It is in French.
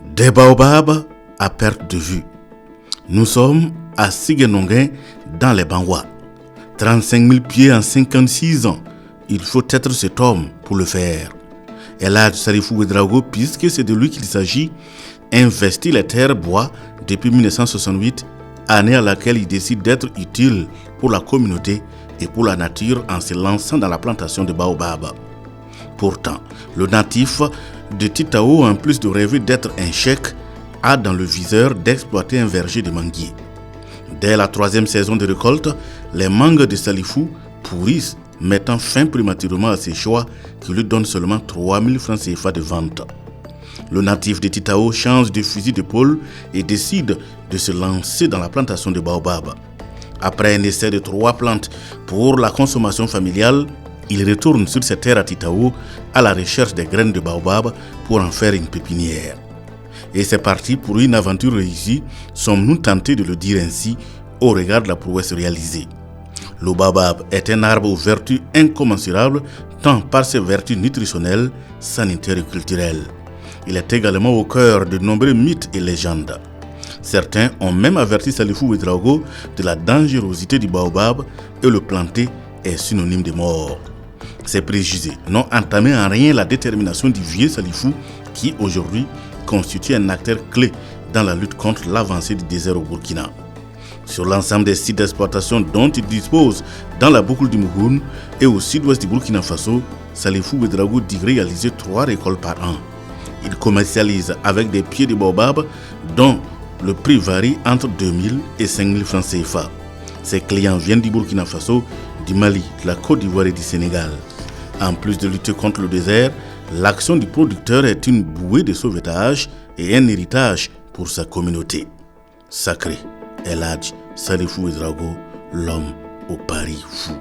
Des baobabs à perte de vue. Nous sommes à Siguenonguin dans les Bangwa. 35 000 pieds en 56 ans. Il faut être cet homme pour le faire. Elhadji Salifou Ouedraogo, puisque c'est de lui qu'il s'agit, investit les terres bois depuis 1968, année à laquelle il décide d'être utile pour la communauté et pour la nature en se lançant dans la plantation de baobabs. Pourtant, le natif de Titao, en plus de rêver d'être un cheikh, a dans le viseur d'exploiter un verger de manguiers. Dès la 3e saison de récolte, les mangues de Salifou pourrissent, mettant fin prématurément à ses choix qui lui donnent seulement 3 000 francs CFA de vente. Le natif de Titao change de fusil d'épaule et décide de se lancer dans la plantation de baobabs. Après un essai de 3 plantes pour la consommation familiale, il retourne sur ses terres à Titao à la recherche des graines de baobab pour en faire une pépinière. Et c'est parti pour une aventure réussie, sommes-nous tentés de le dire ainsi, au regard de la prouesse réalisée. Le baobab est un arbre aux vertus incommensurables, tant par ses vertus nutritionnelles, sanitaires et culturelles. Il est également au cœur de nombreux mythes et légendes. Certains ont même averti Salifou Ouedraogo de la dangerosité du baobab et le planter est synonyme de mort. Ces préjugés n'ont entamé en rien la détermination du vieux Salifou qui aujourd'hui constitue un acteur clé dans la lutte contre l'avancée du désert au Burkina. Sur l'ensemble des sites d'exploitation dont il dispose dans la boucle du Mouhoun et au sud-ouest du Burkina Faso, Salifou Ouedraogo dit réaliser 3 récoltes par an. Il commercialise avec des pieds de baobab dont le prix varie entre 2 000 et 5 000 francs CFA. Ses clients viennent du Burkina Faso, du Mali, de la Côte d'Ivoire et du Sénégal. En plus de lutter contre le désert, l'action du producteur est une bouée de sauvetage et un héritage pour sa communauté. Sacré, Elhadji Salifou Ouedraogo, l'homme au pari fou.